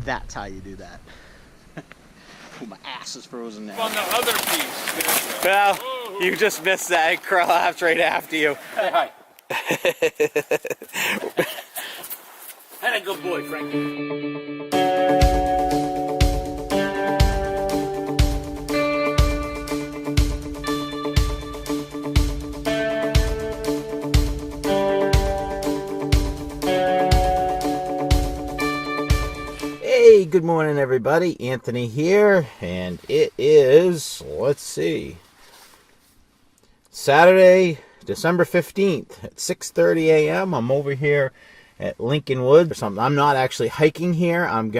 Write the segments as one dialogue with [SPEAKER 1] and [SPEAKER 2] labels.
[SPEAKER 1] That's how you do that. Ooh, my ass is frozen now.
[SPEAKER 2] On the other piece.
[SPEAKER 1] Well, whoa. You just missed that. I collapsed right after you.
[SPEAKER 2] Hey, hi. Had a good boy, Frankie.
[SPEAKER 3] Hey, good morning everybody, Anthony here, and it is, let's see, Saturday, December 15th at 6:30 a.m. I'm over here at Lincoln Woods or something. I'm not actually hiking here. I'm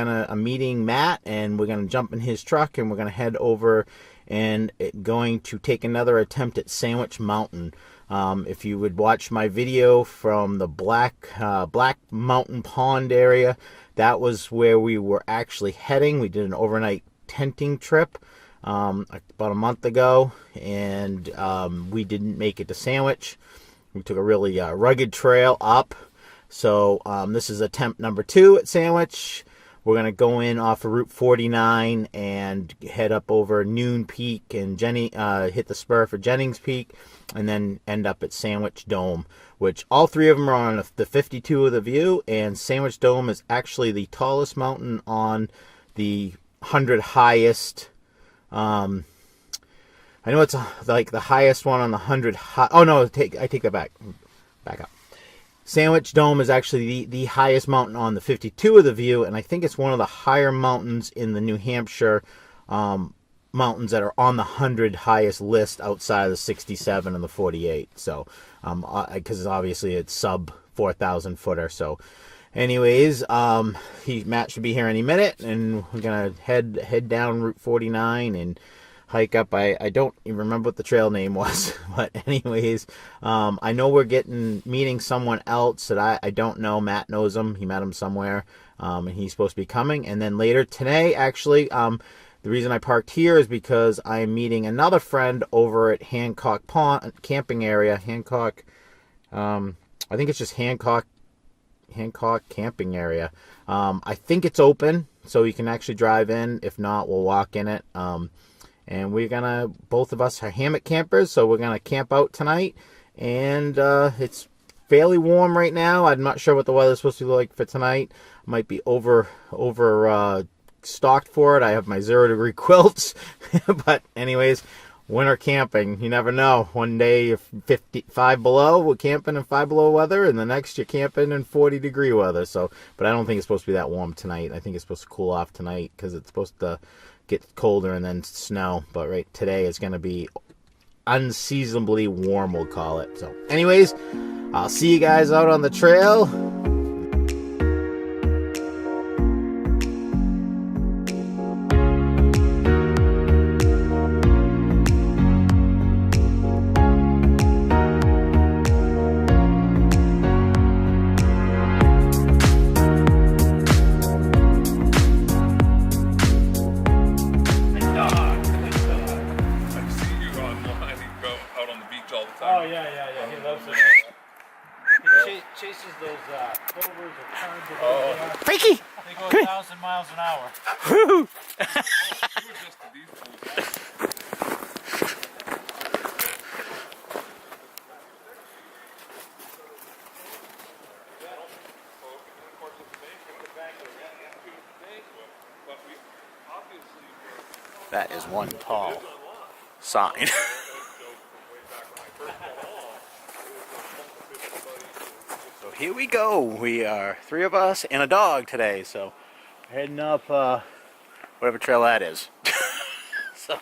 [SPEAKER 3] meeting Matt, and we're gonna jump in his truck and we're gonna head over and going to take another attempt at Sandwich Mountain. If you would watch my video from the Black Mountain Pond area, that was where we were actually heading. We did an overnight tenting trip about a month ago, and we didn't make it to Sandwich. We took a really rugged trail up. So this is attempt number 2 at Sandwich. We're going to go in off of Route 49 and head up over Noon Peak and hit the spur for Jennings Peak, and then end up at Sandwich Dome, which all three of them are on the 52 of the view, and Sandwich Dome is actually the tallest mountain on the 100 highest. I know it's like the highest one on the 100 high. Oh no, I take that back. Back up. Sandwich Dome is actually the highest mountain on the 52 of the view, and I think it's one of the higher mountains in the New Hampshire mountains that are on the 100 highest list outside of the 67 and the 48. So, because obviously it's sub 4,000 footer. So, anyways, Matt should be here any minute, and we're gonna head down Route 49 and hike up. I don't even remember what the trail name was, but anyways, I know we're meeting someone else that I don't know. Matt knows him. He met him somewhere, and he's supposed to be coming. And then later today, actually, the reason I parked here is because I'm meeting another friend over at Hancock Pond camping area. Hancock, I think it's just Hancock camping area. I think it's open, so you can actually drive in. If not, we'll walk in it. And both of us are hammock campers, so we're gonna camp out tonight. And it's fairly warm right now. I'm not sure what the weather's supposed to be like for tonight. Might be over stocked for it. I have my 0-degree quilts. But anyways, winter camping, you never know. One day you're 55 below, we're camping in 5 below weather, and the next you're camping in 40-degree weather. So, but I don't think it's supposed to be that warm tonight. I think it's supposed to cool off tonight because it's supposed to get colder and then snow. But right today it's going to be unseasonably warm, we'll call it. So anyways, I'll see you guys out on the trail.
[SPEAKER 2] Chases those clovers or terns.
[SPEAKER 1] Frankie!
[SPEAKER 2] They go 1,000 miles an hour.
[SPEAKER 1] Woo! That is one tall sign. So here we go. We are 3 of us and a dog today. So heading up whatever trail that is. So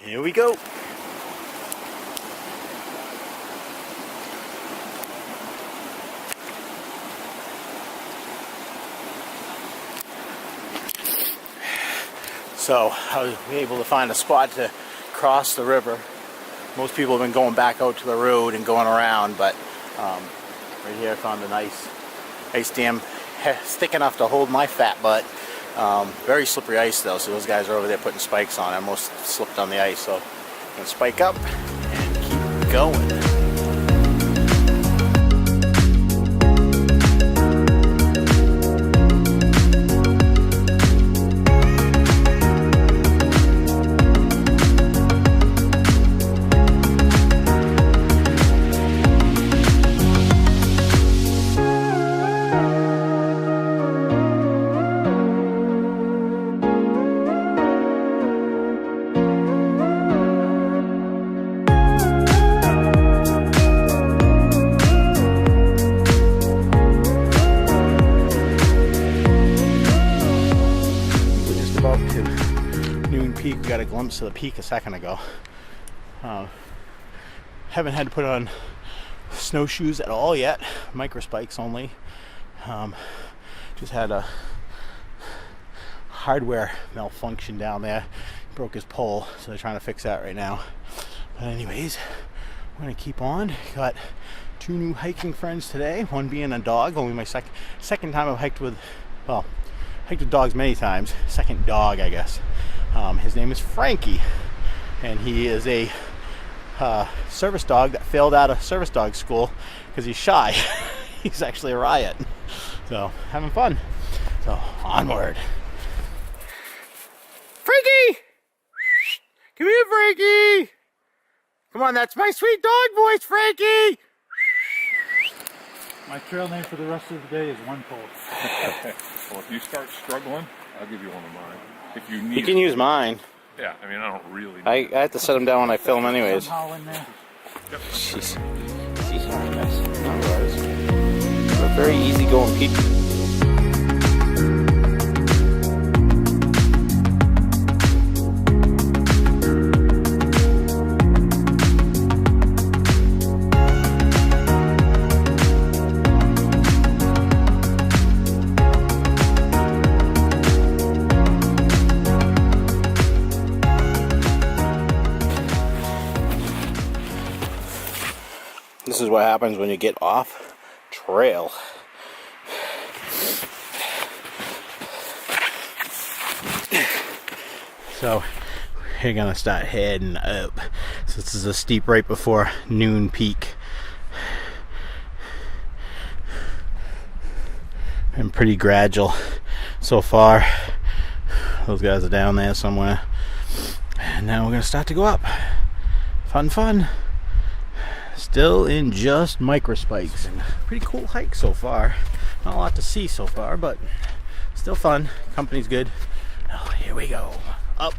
[SPEAKER 1] here we go. So I was able to find a spot to cross the river. Most people have been going back out to the road and going around, but right here I found a nice dam, thick enough to hold my fat butt. Very slippery ice though, so those guys are over there putting spikes on. I almost slipped on the ice, so I'm going to spike up and keep going. peak. We got a glimpse of the peak a second ago. Haven't had to put on snowshoes at all yet. Micro spikes only. Just had a hardware malfunction down there. Broke his pole, so they're trying to fix that right now. But anyways, we're gonna keep on. Got 2 new hiking friends today. One being a dog. Only my second time I've hiked with, well, hiked with dogs many times. Second dog, I guess. His name is Frankie, and he is a service dog that failed out of service dog school because he's shy. He's actually a riot. So having fun. So onward. Frankie! Come here, Frankie! Come on, that's my sweet dog voice, Frankie!
[SPEAKER 2] My trail name for the rest of the day is One Pole.
[SPEAKER 4] Well, if you start struggling, I'll give you one of mine. If you need
[SPEAKER 1] You can use mine.
[SPEAKER 4] Yeah, I mean, I don't really
[SPEAKER 1] I have to set them down when I film anyways.
[SPEAKER 2] Somehow in there.
[SPEAKER 1] Jeez. He's not worries. We're very easygoing people. This is what happens when you get off trail. So we're gonna start heading up. So this is a steep right before noon peak. And pretty gradual so far. Those guys are down there somewhere. And now we're gonna start to go up. Fun. Still in just micro spikes, and pretty cool hike so far. Not a lot to see so far, but still fun. Company's good. Oh, here we go. Up,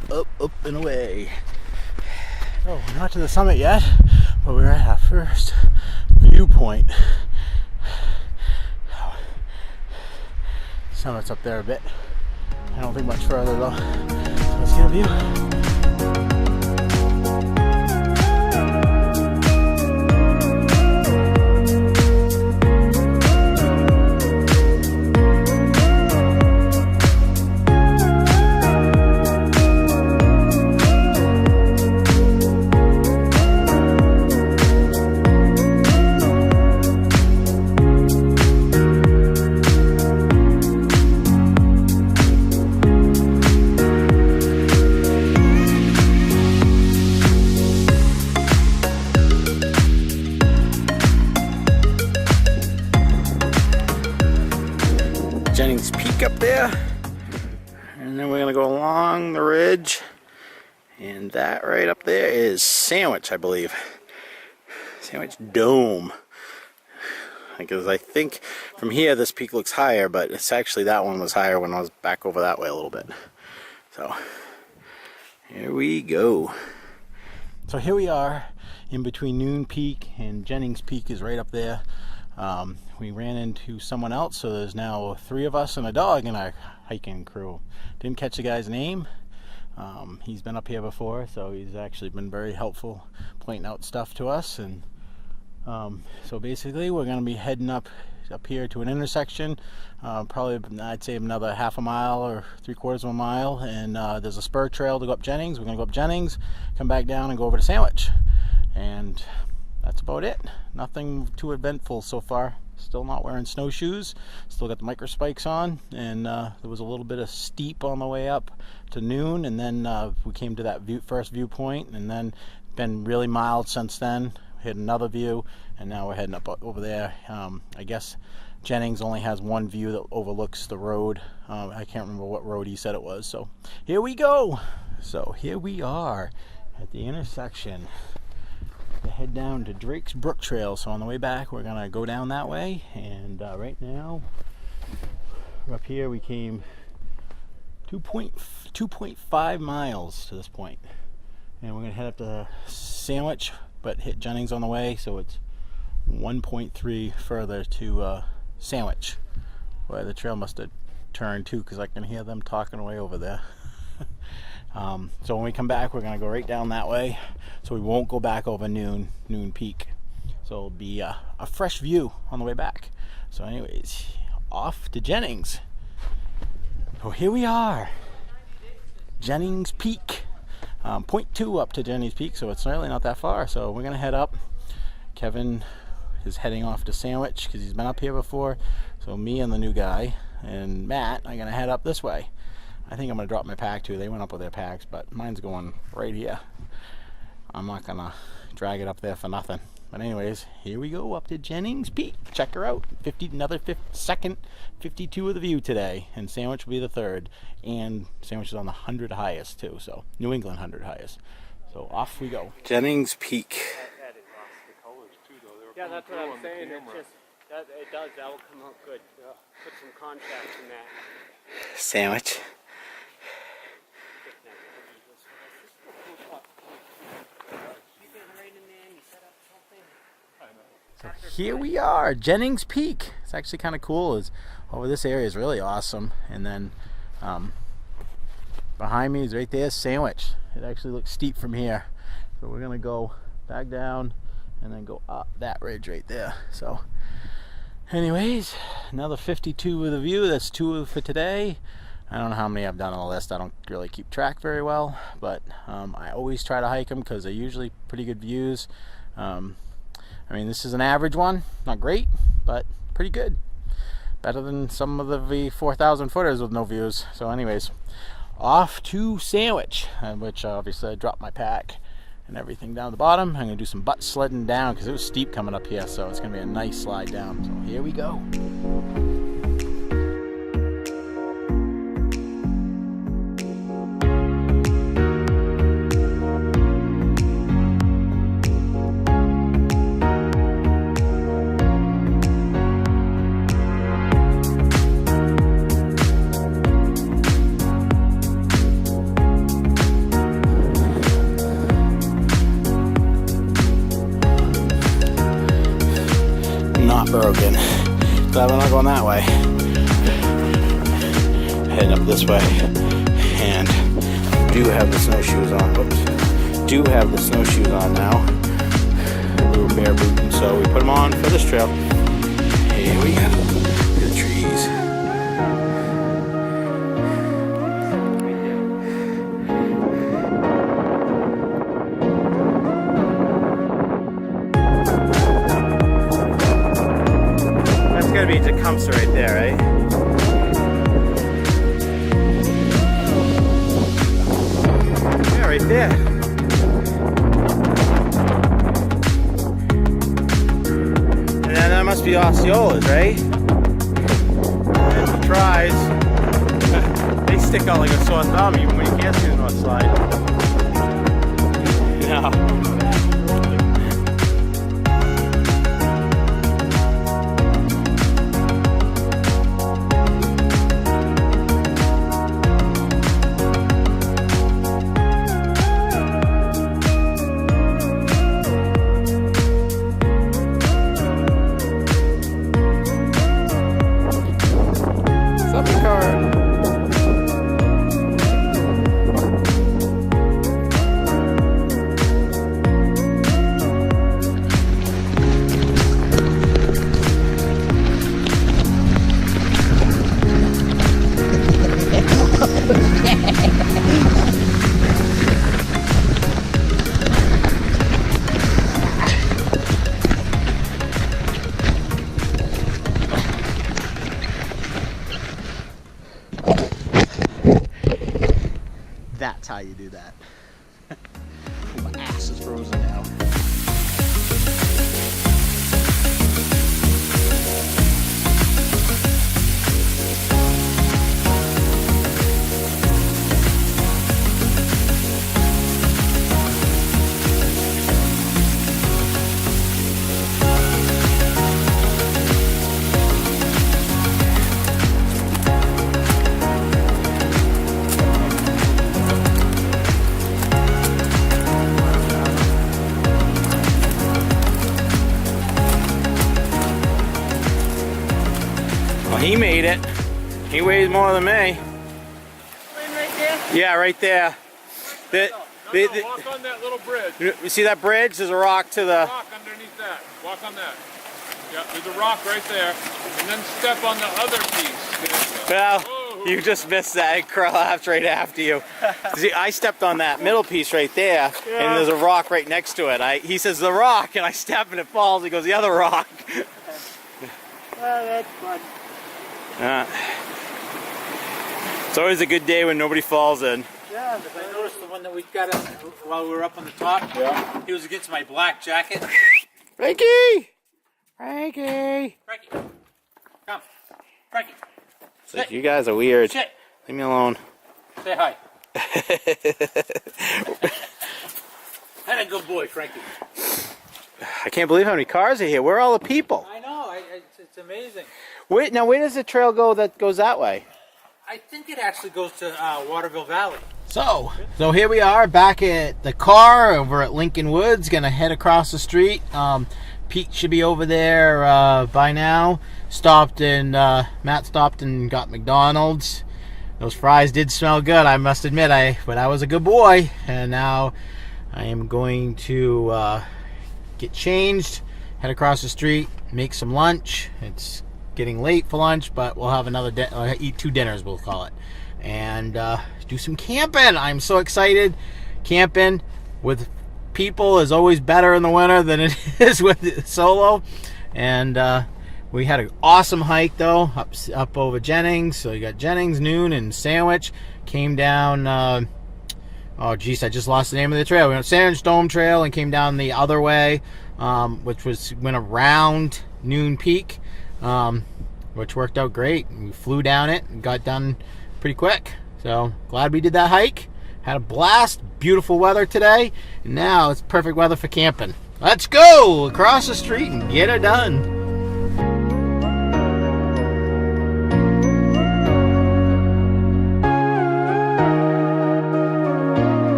[SPEAKER 1] and away. Oh, we're not to the summit yet, but we're at our first viewpoint. Summit's up there a bit. I don't think much further though. So let's get a view. Jennings Peak up there, and then we're gonna go along the ridge, and that right up there is Sandwich, I believe. Sandwich Dome. Because I think from here this peak looks higher, but it's actually that one was higher when I was back over that way a little bit. So here we go. So here we are in between Noon Peak and Jennings Peak is right up there. We ran into someone else, so there's now 3 of us and a dog in our hiking crew. Didn't catch the guy's name. He's been up here before, so he's actually been very helpful pointing out stuff to us. And so basically we're going to be heading up here to an intersection, probably I'd say another half a mile or 3/4 of a mile, and there's a spur trail to go up Jennings. We're going to go up Jennings, come back down and go over to Sandwich, and that's about it. Nothing too eventful so far. Still not wearing snowshoes, still got the micro spikes on, and there was a little bit of steep on the way up to Noon, and then we came to that first viewpoint, and then been really mild since then. Hit another view, and now we're heading up over there. I guess Jennings only has one view that overlooks the road. I can't remember what road he said it was, so here we go. So here we are at the intersection to head down to Drake's Brook Trail. So on the way back we're gonna go down that way, and right now we're up here. We came 2.5 miles to this point, and we're gonna head up to Sandwich but hit Jennings on the way, so it's 1.3 further to Sandwich. Boy, the trail must have turned too, because I can hear them talking away over there. So when we come back, we're gonna go right down that way, so we won't go back over noon peak. So it'll be a fresh view on the way back. So anyways, off to Jennings. So here we are, Jennings Peak. 0.2 up to Jennings Peak, so it's really not that far. So we're gonna head up. Kevin is heading off to Sandwich because he's been up here before. So me and the new guy and Matt are gonna head up this way. I think I'm gonna drop my pack too. They went up with their packs, but mine's going right here. I'm not gonna drag it up there for nothing. But anyways, here we go up to Jennings Peak. Check her out. Second 52 of the view today, and Sandwich will be the third. And Sandwich is on the 100 highest too, so New England 100 highest. So off we go. Jennings Peak.
[SPEAKER 5] Yeah, that's what I'm saying. It's just that it does. That will come out good. Put some contrast in that.
[SPEAKER 1] Sandwich. So here we are, Jennings Peak. It's actually kind of cool. Is over this area is really awesome, and then behind me is right there Sandwich. It actually looks steep from here, so we're gonna go back down and then go up that ridge right there. So anyways, another 52 of the view. That's 2 for today. I don't know how many I've done on the list. I don't really keep track very well, but I always try to hike them because they're usually pretty good views. I mean, this is an average one, not great, but pretty good. Better than some of the 4,000 footers with no views. So anyways, off to Sandwich, which obviously I dropped my pack and everything down the bottom. I'm gonna do some butt sledding down because it was steep coming up here, so it's gonna be a nice slide down. So here we go. Broken. Glad we're not going that way. Heading up this way, and do have the snowshoes on. Whoops. Do have the snowshoes on now. We were bare booting, so we put them on for this trail. Here we go. Look at the trees. Be Tecumseh right there, right? Yeah, right there. And then that must be Osceola's, right? And the tries, they stick out like a sore thumb even when you can't see the north slide. No. That's how you do that. My ass is frozen now. He made it. He weighs more than me.
[SPEAKER 5] Right there?
[SPEAKER 1] Yeah, right there.
[SPEAKER 4] Walk on that little bridge.
[SPEAKER 1] You see that bridge? There's a rock to the...
[SPEAKER 4] Rock underneath that. Walk on that. Yeah, there's a rock right there. And then step on the other piece.
[SPEAKER 1] Well,
[SPEAKER 4] Whoa.
[SPEAKER 1] you just missed that. It collapsed right after you. See, I stepped on that middle piece right there, and there's a rock right next to it. He says, the rock, and I step and it falls. He goes, the other rock.
[SPEAKER 5] Well, that's fun.
[SPEAKER 1] It's always a good day when nobody falls in.
[SPEAKER 3] Yeah, because I noticed the one that we got while we were up on the top. Yeah. He was against my black jacket.
[SPEAKER 1] Frankie! Frankie!
[SPEAKER 3] Frankie, come. Frankie.
[SPEAKER 1] Like, you guys are weird.
[SPEAKER 3] Sit.
[SPEAKER 1] Leave me alone.
[SPEAKER 3] Say hi. Had a good boy, Frankie.
[SPEAKER 1] I can't believe how many cars are here. Where are all the people?
[SPEAKER 3] I know. It's amazing.
[SPEAKER 1] Wait, now where does the trail go that goes that way?
[SPEAKER 3] I think it actually goes to Waterville Valley. So here we are back at the car over at Lincoln Woods. Gonna head across the street. Pete should be over there by now. Matt stopped and got McDonald's. Those fries did smell good, I must admit. But I was a good boy, and now I am going to get changed, head across the street, make some lunch. It's getting late for lunch, but we'll have another eat 2 dinners, we'll call it, and do some camping. I'm so excited. Camping with people is always better in the winter than it is with solo. And we had an awesome hike though, up over Jennings. So you got Jennings, Noon, and Sandwich. Came down oh geez, I just lost the name of the trail. We went Sandwich Dome Trail and came down the other way, which went around Noon Peak, which worked out great. We flew down it and got done pretty quick. So glad we did that hike. Had a blast. Beautiful weather today. And now it's perfect weather for camping. Let's go across the street and get it done.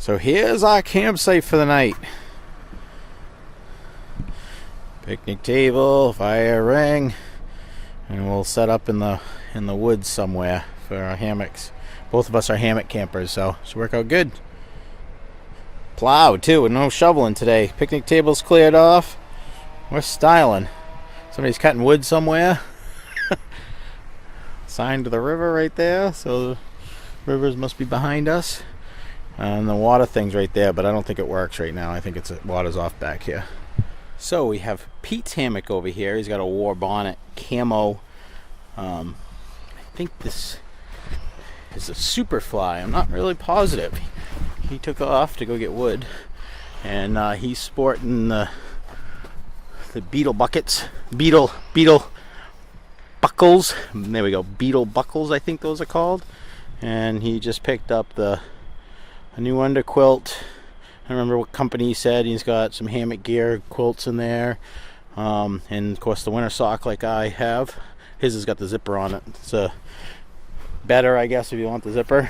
[SPEAKER 3] So here's our campsite for the night. Picnic table, fire ring, and we'll set up in the woods somewhere for our hammocks. Both of us are hammock campers, so it should work out good. Plowed too, with no shoveling today. Picnic table's cleared off. We're styling. Somebody's cutting wood somewhere. Sign to the river right there, so the rivers must be behind us. And the water thing's right there, but I don't think it works right now. I think water's off back here. So we have Pete's hammock over here. He's got a war bonnet camo. I think this is a Superfly. I'm not really positive. He took off to go get wood, and he's sporting the beetle buckets, beetle buckles. There we go, beetle buckles. I think those are called. And he just picked up a new under quilt. I remember what company he said. He's got some hammock gear quilts in there, and of course the winter sock like I have. His has got the zipper on it. It's better, I guess, if you want the zipper.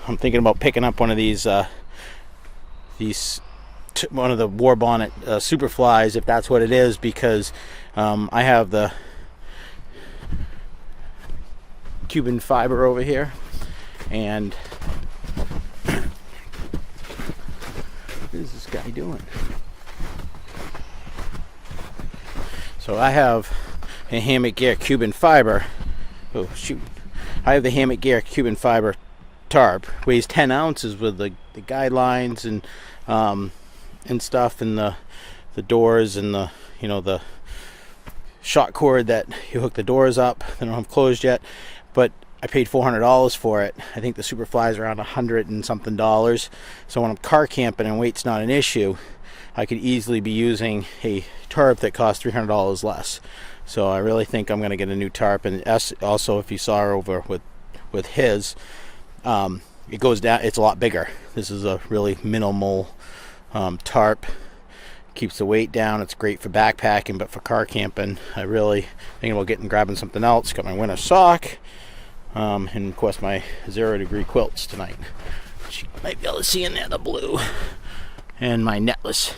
[SPEAKER 3] I'm thinking about picking up one of these one of the war bonnet Superflies, if that's what it is, because I have the Cuban fiber over here, and what is this guy doing? So I have a Hammock Gear Cuban fiber. Oh shoot! I have the Hammock Gear Cuban fiber tarp. Weighs 10 ounces with the guidelines and stuff, and the doors, and the shot cord that you hook the doors up. They don't have closed yet. But I paid $400 for it. I think the Superfly is around $100 and something. So when I'm car camping and weight's not an issue, I could easily be using a tarp that costs $300 less. So I really think I'm going to get a new tarp. And also, if you saw over with his, it goes down. It's a lot bigger. This is a really minimal tarp. Keeps the weight down. It's great for backpacking, but for car camping, I really thinking about grabbing something else. Got my winter sock. And of course my 0-degree quilts tonight, which you might be able to see in there, the blue, and my netless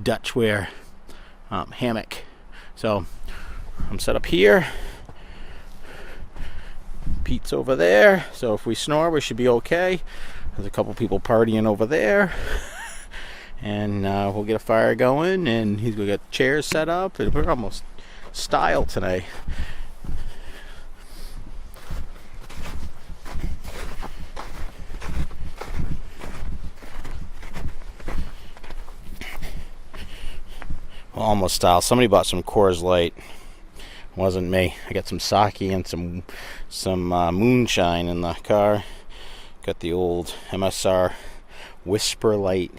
[SPEAKER 3] Dutch wear hammock. So I'm set up here. Pete's over there, so if we snore we should be okay. There's a couple people partying over there. And we'll get a fire going, and he's gonna get chairs set up, and we're almost style today. Well, almost style. Somebody bought some Coors Light. Wasn't me. I got some sake and some moonshine in the car. Got the old MSR Whisper Light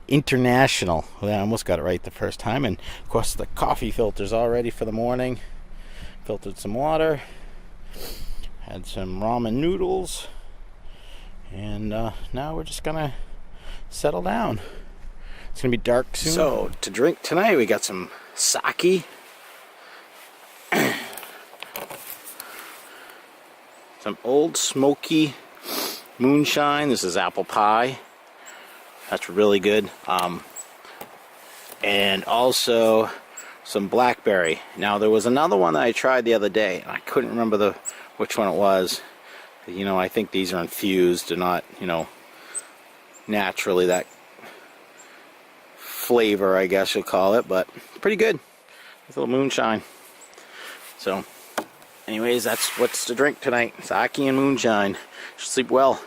[SPEAKER 3] International. Well, I almost got it right the first time. And of course the coffee filter's all ready for the morning. Filtered some water. Had some ramen noodles. And now we're just gonna settle down. It's gonna be dark soon. So to drink tonight we got some sake. Some old smoky moonshine. This is apple pie. That's really good. And also some blackberry. Now there was another one that I tried the other day, and I couldn't remember which one it was. You know, I think these are infused. They're not, you know, naturally that flavor, I guess you'll call it, but pretty good. It's a little moonshine. So anyways, that's what's to drink tonight. Sake and moonshine. Should sleep well.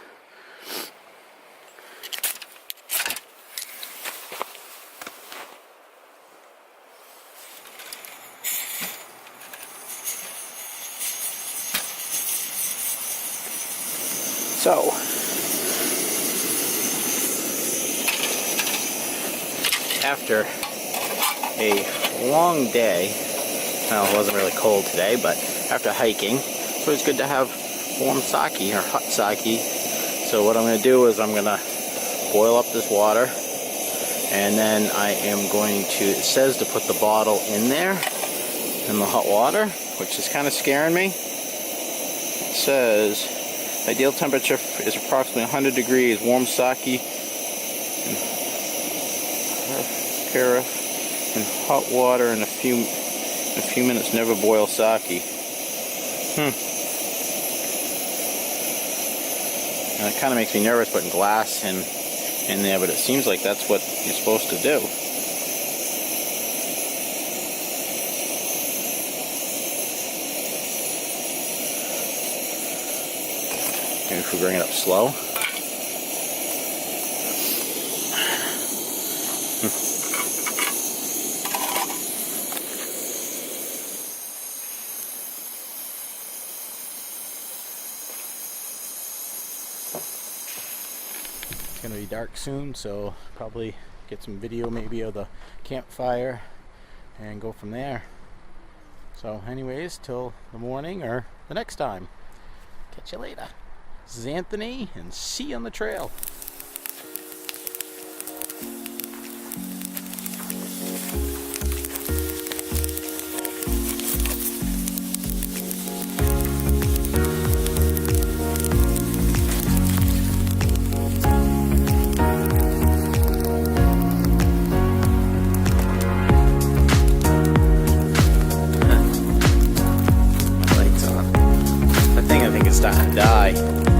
[SPEAKER 3] So, after a long day, well, it wasn't really cold today, but after hiking, it's always good to have warm sake or hot sake. So what I'm going to do is I'm going to boil up this water, and then I am going to, it says to put the bottle in there in the hot water, which is kind of scaring me. It says ideal temperature is approximately 100 degrees. Warm sake and in hot water in a few minutes. Never boil sake. Now, it kind of makes me nervous putting glass in there, but it seems like that's what you're supposed to do. Maybe if we bring it up slow. It's gonna be dark soon, so probably get some video maybe of the campfire and go from there. So anyways, till the morning or the next time. Catch you later. This is Anthony, and see you on the trail. Lights on. That thing I think is starting to die.